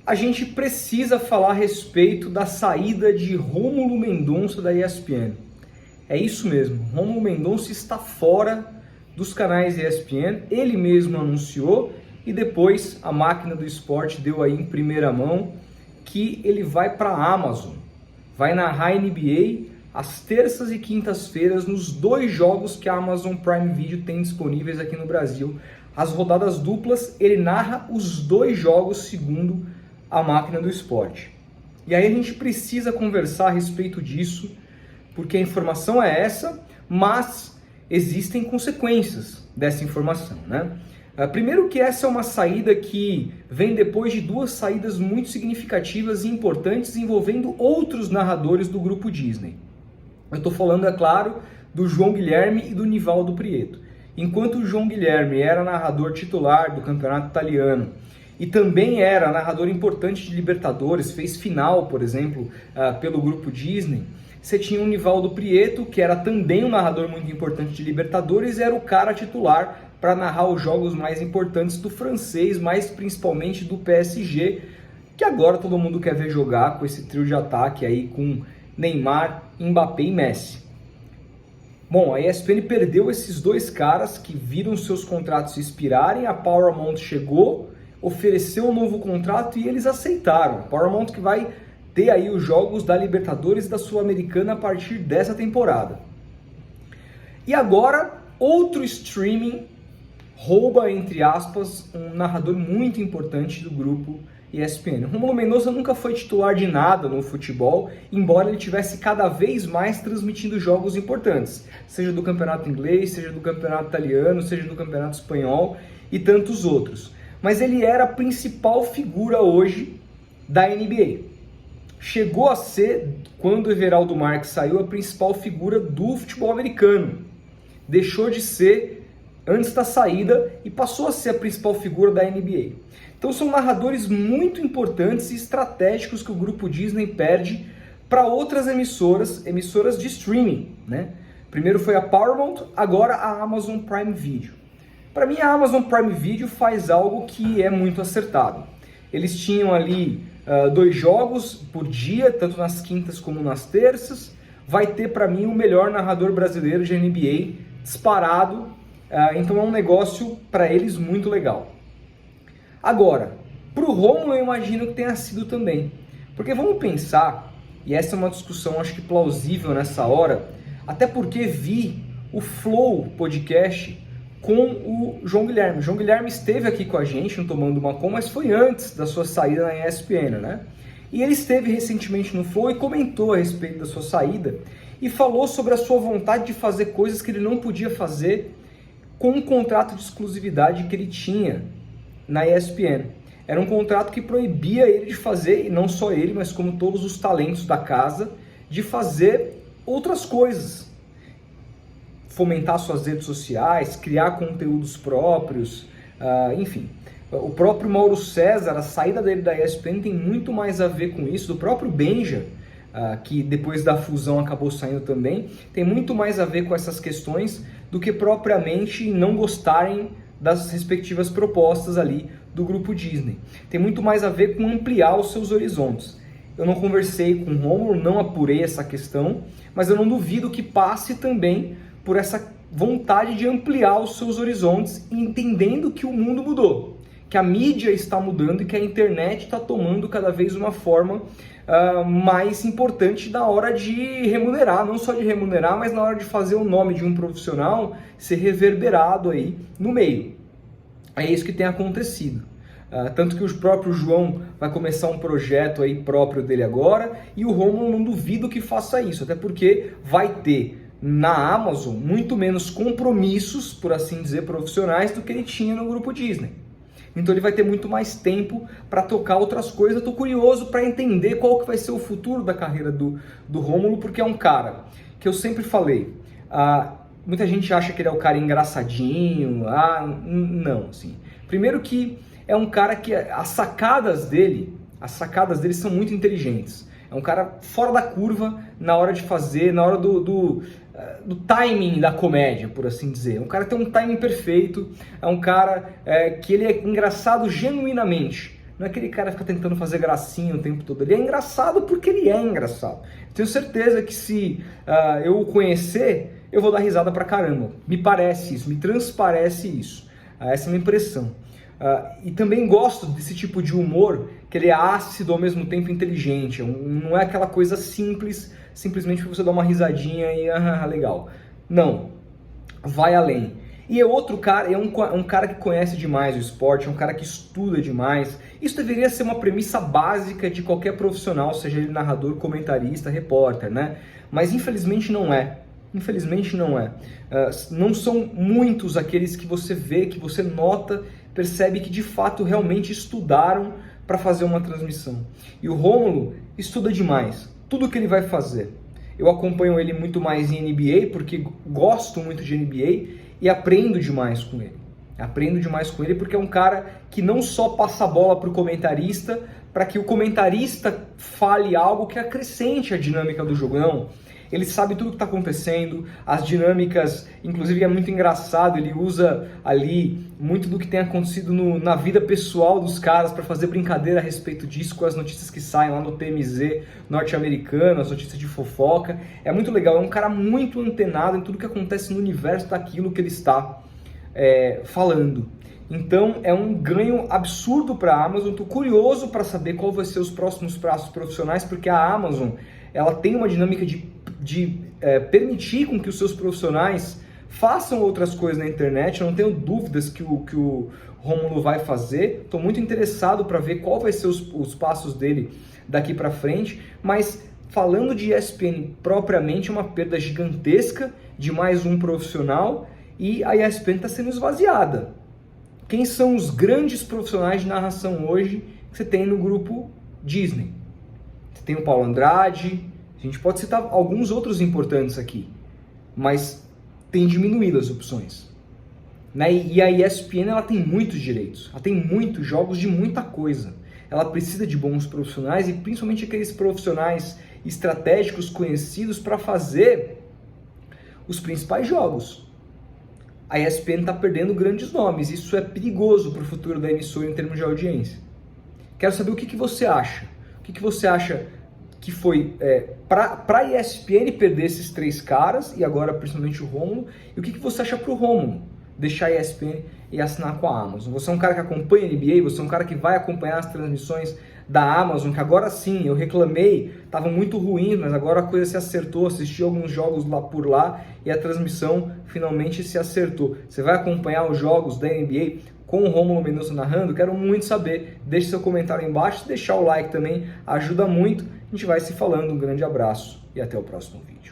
A gente precisa falar a respeito da saída de Rômulo Mendonça da ESPN. É isso mesmo, Rômulo Mendonça está fora dos canais ESPN, ele mesmo anunciou e depois a máquina do esporte deu aí em primeira mão que ele vai para a Amazon, vai narrar NBA às terças e quintas-feiras nos 2 jogos que a Amazon Prime Video tem disponíveis aqui no Brasil. As rodadas duplas, ele narra os 2 jogos segundo a máquina do esporte. E aí a gente precisa conversar a respeito disso, porque a informação é essa, mas existem consequências dessa informação, né? Primeiro que essa é uma saída que vem depois de 2 saídas muito significativas e importantes envolvendo outros narradores do grupo Disney. Eu estou falando, é claro, do João Guilherme e do Nivaldo Prieto. Enquanto o João Guilherme era narrador titular do campeonato italiano e também era narrador importante de Libertadores, fez final, por exemplo, pelo grupo Disney, você tinha o Nivaldo Prieto, que era também um narrador muito importante de Libertadores e era o cara titular para narrar os jogos mais importantes do francês, mais principalmente do PSG, que agora todo mundo quer ver jogar com esse trio de ataque aí com Neymar, Mbappé e Messi. Bom, a ESPN perdeu esses 2 caras que viram seus contratos expirarem, a Paramount chegou, ofereceu um novo contrato e eles aceitaram. A Paramount que vai ter aí os jogos da Libertadores e da Sul-Americana a partir dessa temporada. E agora, outro streaming rouba, entre aspas, um narrador muito importante do grupo ESPN. Rômulo Mendonça nunca foi titular de nada no futebol, embora ele tivesse cada vez mais transmitindo jogos importantes, seja do campeonato inglês, seja do campeonato italiano, seja do campeonato espanhol e tantos outros. Mas ele era a principal figura hoje da NBA. Chegou a ser, quando o Everaldo Marques saiu, a principal figura do futebol americano. Deixou de ser antes da saída e passou a ser a principal figura da NBA. Então são narradores muito importantes e estratégicos que o grupo Disney perde para outras emissoras de streaming, né? Primeiro foi a Paramount, agora a Amazon Prime Video. Para mim a Amazon Prime Video faz algo que é muito acertado. Eles tinham ali 2 jogos por dia, tanto nas quintas como nas terças. Vai ter para mim o melhor narrador brasileiro de NBA disparado. Então é um negócio para eles muito legal. Agora, para o Rômulo eu imagino que tenha sido também. Porque vamos pensar, e essa é uma discussão acho que plausível nessa hora, até porque vi o Flow Podcast com o João Guilherme. O João Guilherme esteve aqui com a gente no Tomando uma Com, mas foi antes da sua saída na ESPN, né? E ele esteve recentemente no Flow e comentou a respeito da sua saída e falou sobre a sua vontade de fazer coisas que ele não podia fazer com um contrato de exclusividade que ele tinha na ESPN. Era um contrato que proibia ele de fazer, e não só ele, mas como todos os talentos da casa, de fazer outras coisas. Fomentar suas redes sociais, criar conteúdos próprios, enfim. O próprio Mauro César, a saída dele da ESPN tem muito mais a ver com isso, do próprio Benja, que depois da fusão acabou saindo também, tem muito mais a ver com essas questões do que propriamente não gostarem das respectivas propostas ali do grupo Disney. Tem muito mais a ver com ampliar os seus horizontes. Eu não conversei com o Rômulo, não apurei essa questão, mas eu não duvido que passe também por essa vontade de ampliar os seus horizontes, entendendo que o mundo mudou, que a mídia está mudando e que a internet está tomando cada vez uma forma mais importante na hora de remunerar, não só de remunerar, mas na hora de fazer o nome de um profissional ser reverberado aí no meio. É isso que tem acontecido. Tanto que o próprio João vai começar um projeto aí próprio dele agora, e o Rômulo não duvido que faça isso, até porque vai ter na Amazon muito menos compromissos, por assim dizer, profissionais do que ele tinha no grupo Disney. Então ele vai ter muito mais tempo para tocar outras coisas. Eu estou curioso para entender qual que vai ser o futuro da carreira do Rômulo, porque é um cara que eu sempre falei, muita gente acha que ele é o cara engraçadinho, não, assim. Primeiro que é um cara que as sacadas dele são muito inteligentes. É um cara fora da curva na hora de fazer, na hora do timing da comédia, por assim dizer. Um cara que tem um timing perfeito, é um cara que ele é engraçado genuinamente. não é aquele cara que fica tentando fazer gracinha o tempo todo. Ele é engraçado porque ele é engraçado. Tenho certeza que se eu o conhecer, eu vou dar risada pra caramba. Me parece isso, me transparece isso. Essa é a minha impressão. E também gosto desse tipo de humor, que ele é ácido ao mesmo tempo inteligente. Não é aquela coisa simples, simplesmente para você dar uma risadinha e legal. Não, vai além. E é outro cara, é um cara que conhece demais o esporte, é um cara que estuda demais. Isso deveria ser uma premissa básica de qualquer profissional, seja ele narrador, comentarista, repórter, né? Mas infelizmente não é. Infelizmente não é. Não são muitos aqueles que você vê, que você nota, percebe que de fato realmente estudaram para fazer uma transmissão. E o Rômulo estuda demais, tudo que ele vai fazer. Eu acompanho ele muito mais em NBA, porque gosto muito de NBA e aprendo demais com ele. Aprendo demais com ele porque é um cara que não só passa a bola para o comentarista, para que o comentarista fale algo que acrescente a dinâmica do jogo, não. Ele sabe tudo o que está acontecendo, as dinâmicas, inclusive é muito engraçado, ele usa ali muito do que tem acontecido na vida pessoal dos caras para fazer brincadeira a respeito disso com as notícias que saem lá no TMZ norte-americano, as notícias de fofoca. É muito legal, é um cara muito antenado em tudo que acontece no universo daquilo que ele está falando. Então é um ganho absurdo para a Amazon. Estou curioso para saber qual vai ser os próximos passos profissionais, porque a Amazon ela tem uma dinâmica de permitir com que os seus profissionais façam outras coisas na internet. Eu não tenho dúvidas que o Rômulo vai fazer. Estou muito interessado para ver qual vai ser os passos dele daqui para frente, mas falando de ESPN propriamente, é uma perda gigantesca de mais um profissional e a ESPN está sendo esvaziada. Quem são os grandes profissionais de narração hoje que você tem no grupo Disney? Você tem o Paulo Andrade, a gente pode citar alguns outros importantes aqui, mas tem diminuído as opções. E a ESPN ela tem muitos direitos, ela tem muitos jogos de muita coisa. Ela precisa de bons profissionais e principalmente aqueles profissionais estratégicos conhecidos para fazer os principais jogos. A ESPN está perdendo grandes nomes, isso é perigoso para o futuro da emissora em termos de audiência. Quero saber o que você acha. O que você acha que foi para a ESPN perder esses três caras, e agora principalmente o Rômulo, e o que você acha para o Rômulo deixar a ESPN e assinar com a Amazon? Você é um cara que acompanha a NBA, você é um cara que vai acompanhar as transmissões da Amazon, que agora sim, eu reclamei, estava muito ruim, mas agora a coisa se acertou, assisti alguns jogos lá por lá e a transmissão finalmente se acertou. Você vai acompanhar os jogos da NBA com o Rômulo Mendonça narrando? Quero muito saber, deixe seu comentário aí embaixo, deixar o like também ajuda muito. A gente vai se falando, um grande abraço e até o próximo vídeo.